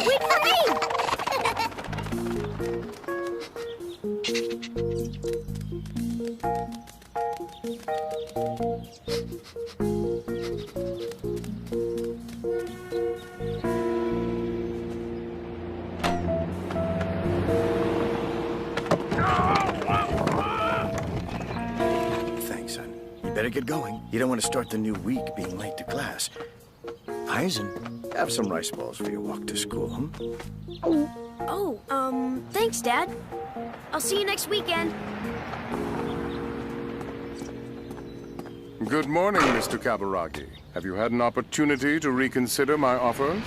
Wait for me! Thanks, son. You better get going. You don't want to start the new week being late to class. Eisen, have some rice balls for your walk to school, Thanks, Dad. I'll see you next weekend. Good morning, Mr. Kaburagi. Have you had an opportunity to reconsider my offer?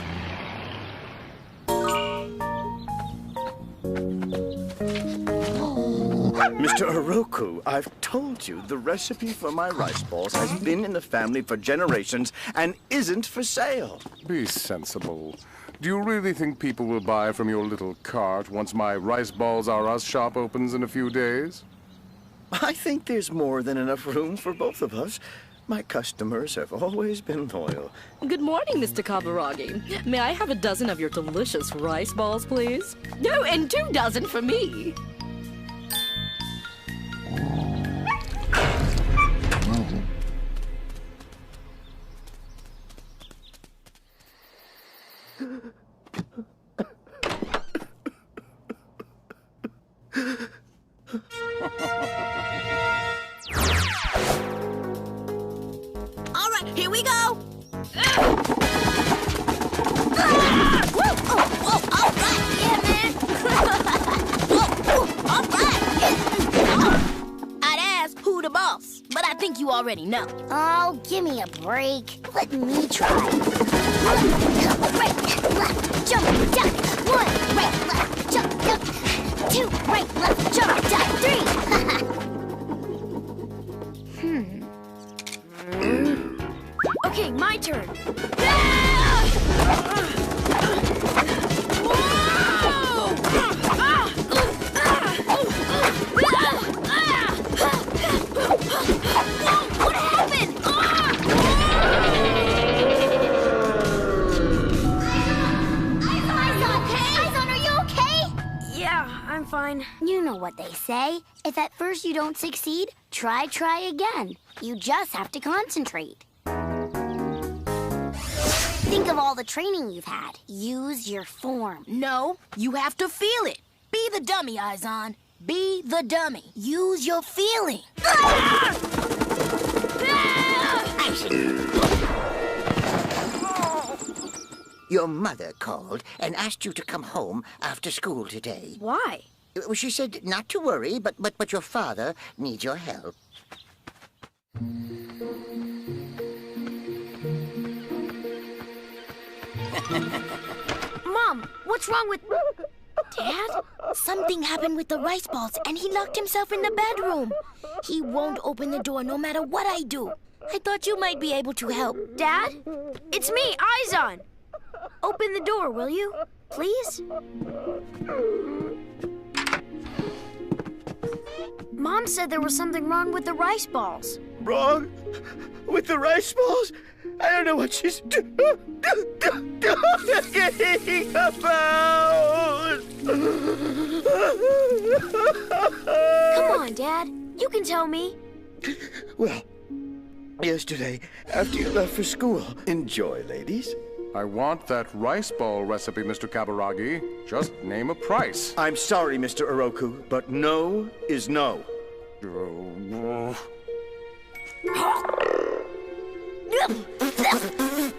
Mr. Oroku, I've told you the recipe for my rice balls has been in the family for generations and isn't for sale. Be sensible. Do you really think people will buy from your little cart once my Rice Balls R Us shop opens in a few days? I think there's more than enough room for both of us. My customers have always been loyal. Good morning, Mr. Kaburagi. May I have a dozen of your delicious rice balls, please? No, and 2 dozen for me. All right, here we go. All right, yeah, man. All right. I'd ask who the boss, but I think you already know. Oh, give me a break. Let me try. Right, left, jump, duck. 1, right, left, jump, duck. 2, right, left, jump, duck. 3. Okay, my turn. What happened? Aizan, are you okay? Yeah, I'm fine. You know what they say. If at first you don't succeed, try again. You just have to concentrate. Think of all the training you've had. Use your form. No, you have to feel it. Be the dummy, Aizan. Be the dummy. Use your feeling. Your mother called and asked you to come home after school today. Why? Well, she said not to worry, but your father needs your help. Mom, what's wrong with... Dad? Something happened with the rice balls, and he locked himself in the bedroom. He won't open the door no matter what I do. I thought you might be able to help. Dad? It's me, Aizan. Open the door, will you? Please? Mom said there was something wrong with the rice balls. Wrong? With the rice balls? I don't know what she's talking about. Come on, Dad. You can tell me. Well, yesterday, after you left for school. Enjoy, ladies. I want that rice ball recipe, Mr. Kaburagi. Just name a price. I'm sorry, Mr. Oroku, but no is no.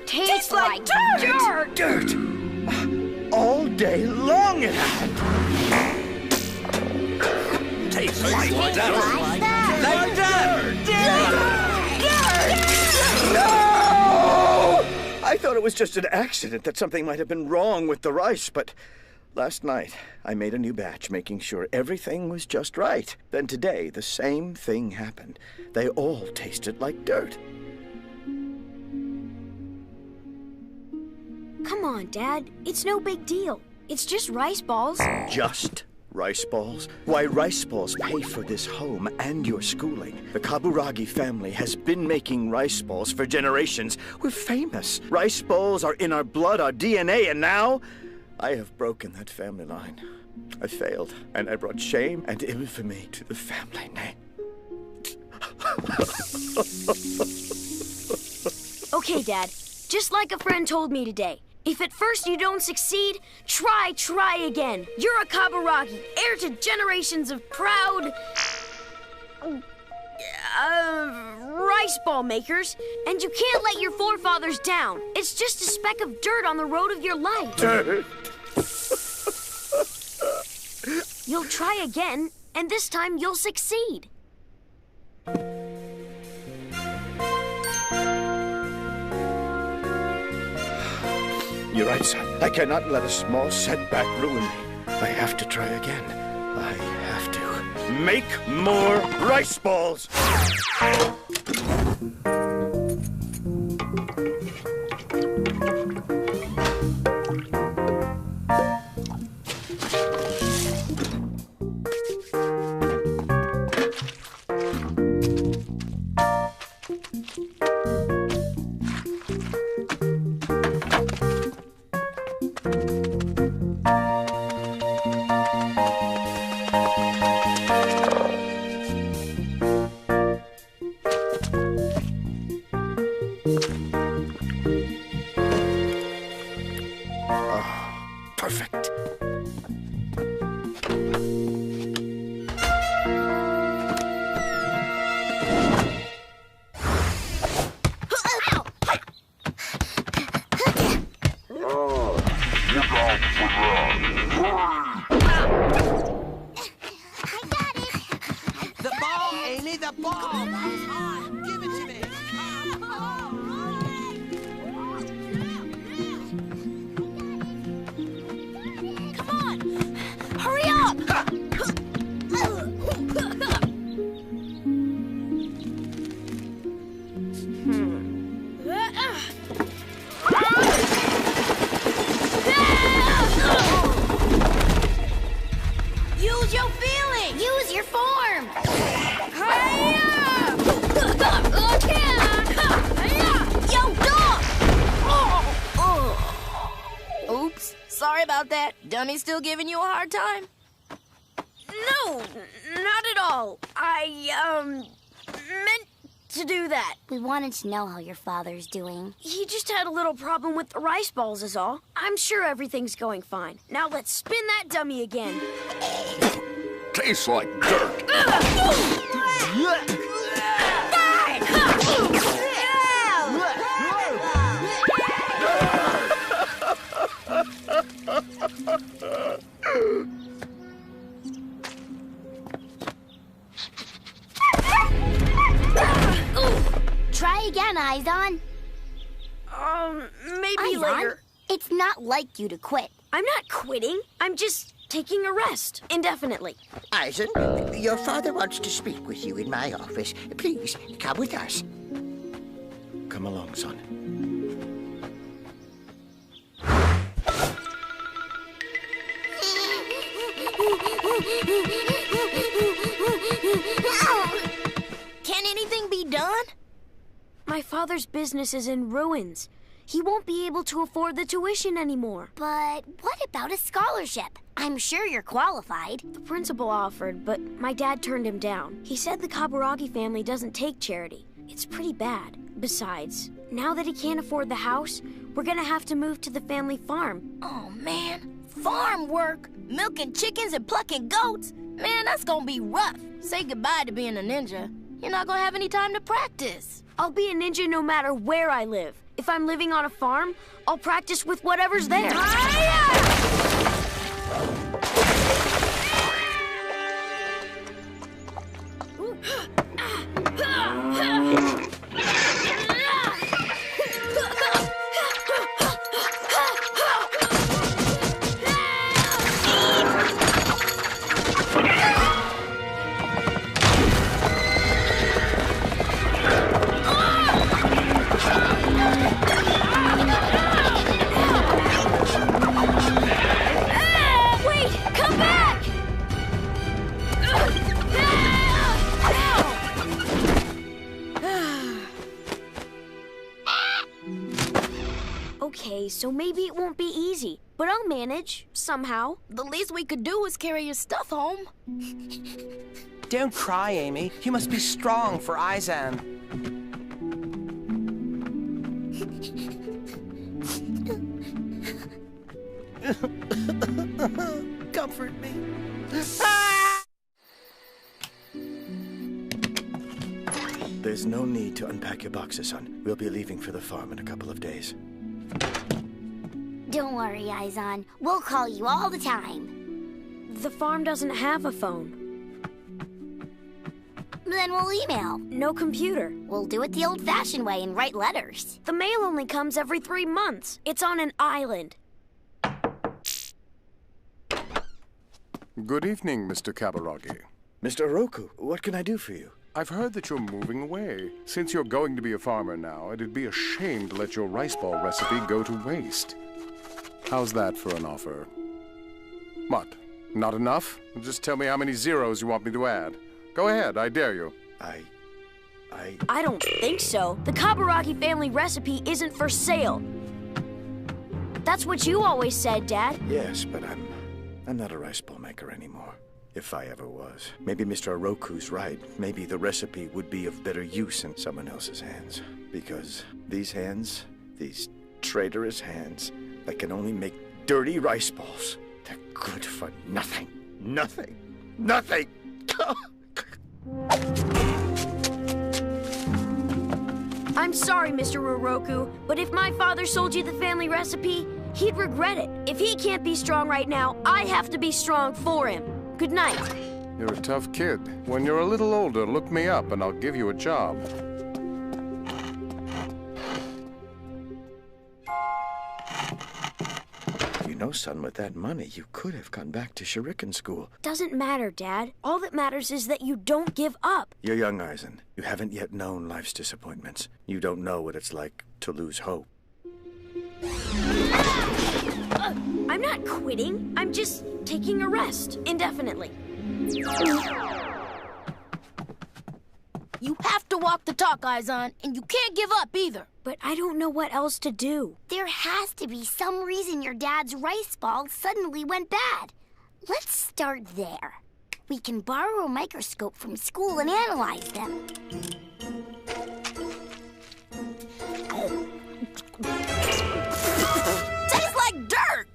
Tastes like dirt! Dirt! All day long it had. Tastes like dirt! Like dirt! No! I thought it was just an accident, that something might have been wrong with the rice, but last night I made a new batch, making sure everything was just right. Then today, the same thing happened. They all tasted like dirt. Come on, Dad. It's no big deal. It's just rice balls. Just rice balls? Why, rice balls pay for this home and your schooling. The Kaburagi family has been making rice balls for generations. We're famous. Rice balls are in our blood, our DNA, and now I have broken that family line. I failed, and I brought shame and infamy to the family name. Okay, Dad. Just like a friend told me today. If at first you don't succeed, try again. You're a Kaburagi, heir to generations of proud... rice ball makers, and you can't let your forefathers down. It's just a speck of dirt on the road of your life. Dirt. You'll try again, and this time you'll succeed. You're right, son. I cannot let a small setback ruin me. I have to try again. I have to make more rice balls. Perfect. The ball, Amy, the ball! Give it to me! Come on! Hurry up! Use your feeling! Use your form! Yo, dog! Oops, sorry about that. Dummy's still giving you a hard time? No, not at all. I, meant to do that. We wanted to know how your father's doing. He just had a little problem with the rice balls is all. I'm sure everything's going fine. Now let's spin that dummy again. Tastes like dirt. Try again, Izon. Maybe later. It's not like you to quit. I'm not quitting. I'm just taking a rest indefinitely. Eisen, your father wants to speak with you in my office. Please, come with us. Come along, son. Can anything be done? My father's business is in ruins. He won't be able to afford the tuition anymore. But what about a scholarship? I'm sure you're qualified. The principal offered, but my dad turned him down. He said the Kaburagi family doesn't take charity. It's pretty bad. Besides, now that he can't afford the house, we're gonna have to move to the family farm. Oh, man. Farm work? Milking chickens and plucking goats? Man, that's gonna be rough. Say goodbye to being a ninja. You're not gonna have any time to practice. I'll be a ninja no matter where I live. If I'm living on a farm, I'll practice with whatever's there. Wait! Okay, so maybe it won't be easy, but I'll manage, somehow. The least we could do is carry your stuff home. Don't cry, Amy. You must be strong for Izan. Comfort me. There's no need to unpack your boxes, son. We'll be leaving for the farm in a couple of days. Don't worry, Izan. We'll call you all the time. The farm doesn't have a phone. Then we'll email. No computer. We'll do it the old-fashioned way and write letters. The mail only comes every 3 months. It's on an island. Good evening, Mr. Kaburagi. Mr. Oroku, what can I do for you? I've heard that you're moving away. Since you're going to be a farmer now, it'd be a shame to let your rice ball recipe go to waste. How's that for an offer? What? Not enough? Just tell me how many zeros you want me to add. Go ahead, I dare you. I don't think so. The Kaburagi family recipe isn't for sale. That's what you always said, Dad. Yes, but I'm not a rice ball maker anymore. If I ever was. Maybe Mr. Oroku's right. Maybe the recipe would be of better use in someone else's hands. Because these hands, these traitorous hands, that can only make dirty rice balls, they're good for nothing. Nothing. Nothing! I'm sorry, Mr. Oroku, but if my father sold you the family recipe, he'd regret it. If he can't be strong right now, I have to be strong for him. Good night. You're a tough kid. When you're a little older, look me up and I'll give you a job. You know, son, with that money, you could have gone back to shuriken school. Doesn't matter, Dad. All that matters is that you don't give up. You're young, Aizen. You haven't yet known life's disappointments. You don't know what it's like to lose hope. I'm not quitting. I'm just taking a rest indefinitely. You have to walk the talk, Izan, and you can't give up either. But I don't know what else to do. There has to be some reason your dad's rice balls suddenly went bad. Let's start there. We can borrow a microscope from school and analyze them. Tastes like dirt!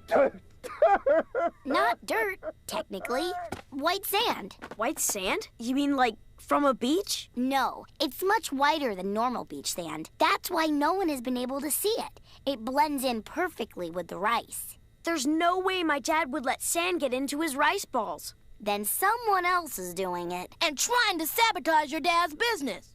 Not dirt, technically. White sand. White sand? You mean like from a beach? No, it's much whiter than normal beach sand. That's why no one has been able to see it. It blends in perfectly with the rice. There's no way my dad would let sand get into his rice balls. Then someone else is doing it. And trying to sabotage your dad's business.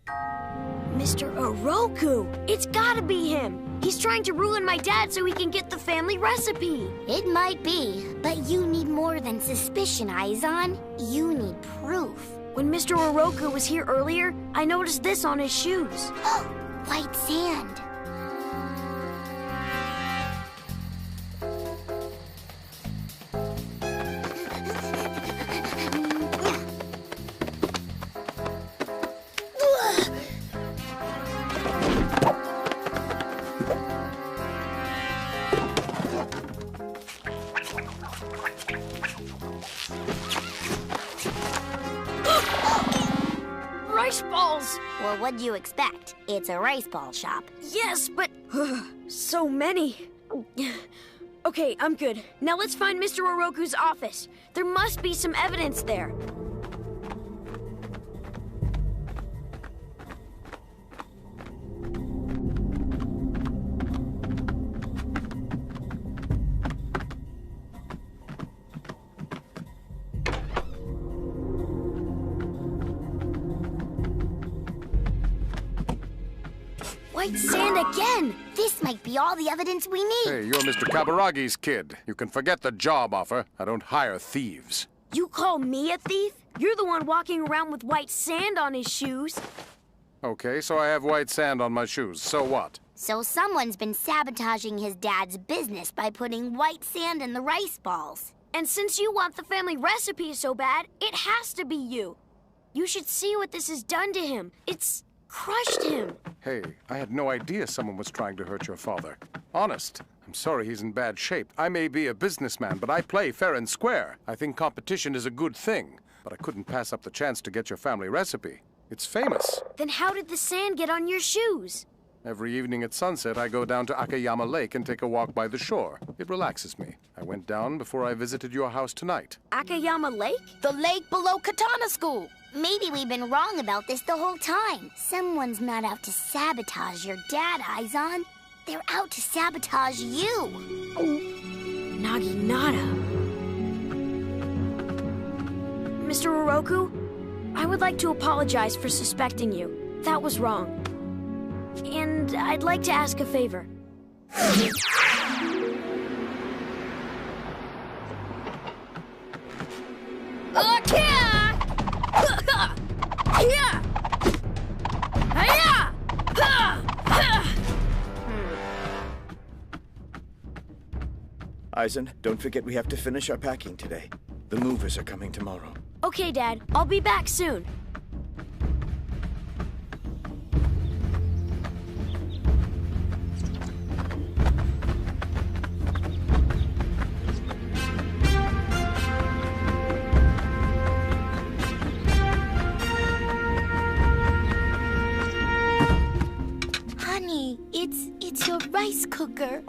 Mr. Oroku! It's gotta be him! He's trying to ruin my dad so he can get the family recipe. It might be, but you need more than suspicion, Izan. You need proof. When Mr. Oroku was here earlier, I noticed this on his shoes. White sand. Rice balls! Well, what do you expect? It's a rice ball shop. Yes, but so many. Okay, I'm good. Now let's find Mr. Oroku's office. There must be some evidence there. White sand again! This might be all the evidence we need. Hey, you're Mr. Kaburagi's kid. You can forget the job offer. I don't hire thieves. You call me a thief? You're the one walking around with white sand on his shoes. Okay, so I have white sand on my shoes. So what? So someone's been sabotaging his dad's business by putting white sand in the rice balls. And since you want the family recipe so bad, it has to be you. You should see what this has done to him. It's crushed him. Hey, I had no idea someone was trying to hurt your father. Honest. I'm sorry he's in bad shape. I may be a businessman, but I play fair and square. I think competition is a good thing, but I couldn't pass up the chance to get your family recipe. It's famous. Then how did the sand get on your shoes? Every evening at sunset, I go down to Akayama Lake and take a walk by the shore. It relaxes me. I went down before I visited your house tonight. Akayama Lake? The lake below Katana School. Maybe we've been wrong about this the whole time. Someone's not out to sabotage your dad, Aizan. They're out to sabotage you. Naginata. Mr. Oroku, I would like to apologize for suspecting you. That was wrong. And I'd like to ask a favor. Aizen, don't forget we have to finish our packing today. The movers are coming tomorrow. Okay, Dad. I'll be back soon. Honey, it's your rice cooker.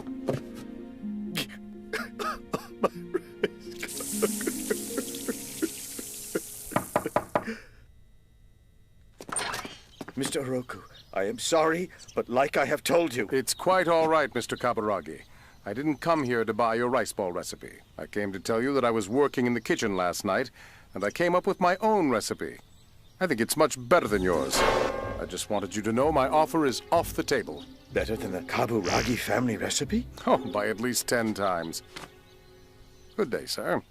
Mr. Oroku, I am sorry, but like I have told you... It's quite all right, Mr. Kaburagi. I didn't come here to buy your rice ball recipe. I came to tell you that I was working in the kitchen last night, and I came up with my own recipe. I think it's much better than yours. I just wanted you to know my offer is off the table. Better than the Kaburagi family recipe? Oh, by at least 10 times. Good day, sir.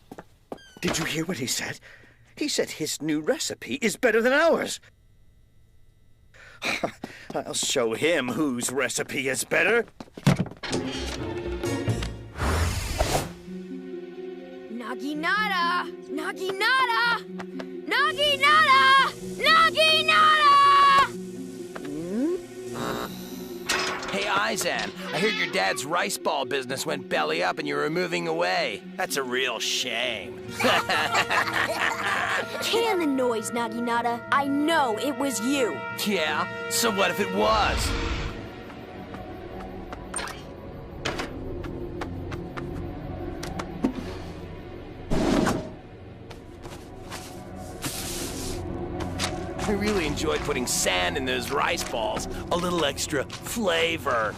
Did you hear what he said? He said his new recipe is better than ours. I'll show him whose recipe is better. Naginata! Naginata! Naginata! Naginata! Hey, Aizen, I heard your dad's rice ball business went belly up and you were moving away. That's a real shame. Can the noise, Naginata. I know it was you. Yeah? So what if it was? I really enjoyed putting sand in those rice balls. A little extra flavor.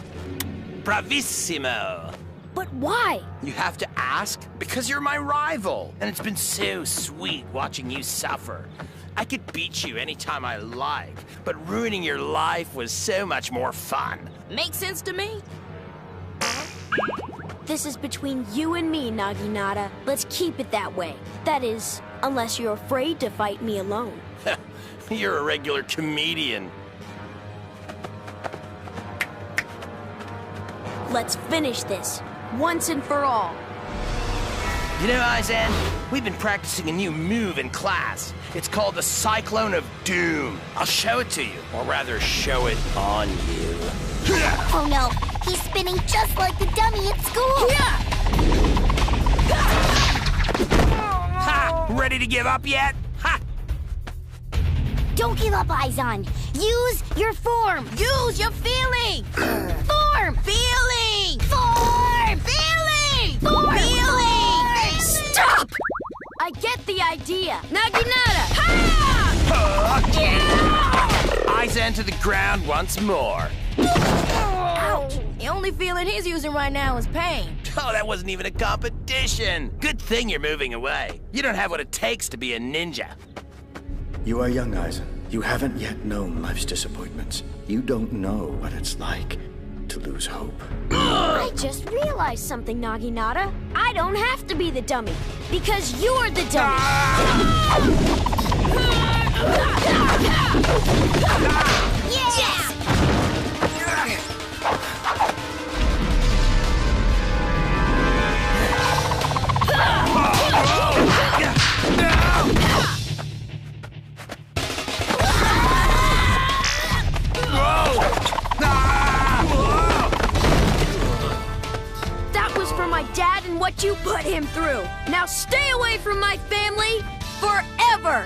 Bravissimo! But why? You have to ask? Because you're my rival, and it's been so sweet watching you suffer. I could beat you anytime I like, but ruining your life was so much more fun. Makes sense to me. This is between you and me, Naginata. Let's keep it that way. That is, unless you're afraid to fight me alone. You're a regular comedian. Let's finish this, once and for all. You know, Aizen, we've been practicing a new move in class. It's called the Cyclone of Doom. I'll show it to you, or rather, show it on you. Oh no, he's spinning just like the dummy at school. Ha! Ready to give up yet? Ha! Don't give up, Aizan. Use your form. Use your feeling. Form. Feeling. Form. Feeling. Form. Feeling. Stop! I get the idea. Naginata. Aizen to the ground once more. Ouch. The only feeling he's using right now is pain. Oh, that wasn't even a competition. Good thing you're moving away. You don't have what it takes to be a ninja. You are young, Aizen. You haven't yet known life's disappointments. You don't know what it's like to lose hope. I just realized something, Naginata. I don't have to be the dummy, because you're the dummy. Yes! my dad and what you put him through. Now stay away from my family forever.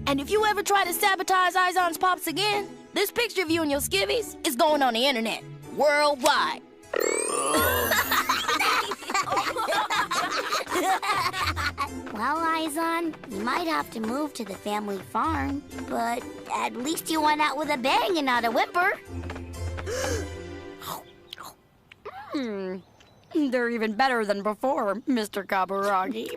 And if you ever try to sabotage Izon's pops again, this picture of you and your skivvies is going on the internet, worldwide. Well, Izon, you might have to move to the family farm, but at least you went out with a bang and not a whimper. They're even better than before, Mr. Kaburagi.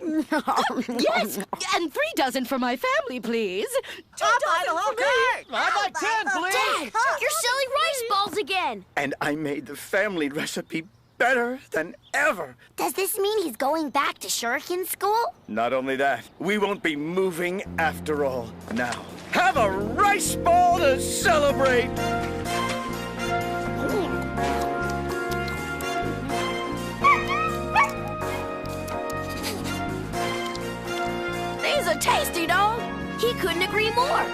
Yes, and 3 dozen for my family, please. 2 dozen for me. I'd like 10, please. Dad, you're selling rice balls again. And I made the family recipe better than ever. Does this mean he's going back to shuriken school? Not only that, we won't be moving after all. Now, have a rice ball to celebrate! These are tasty, dog. He couldn't agree more.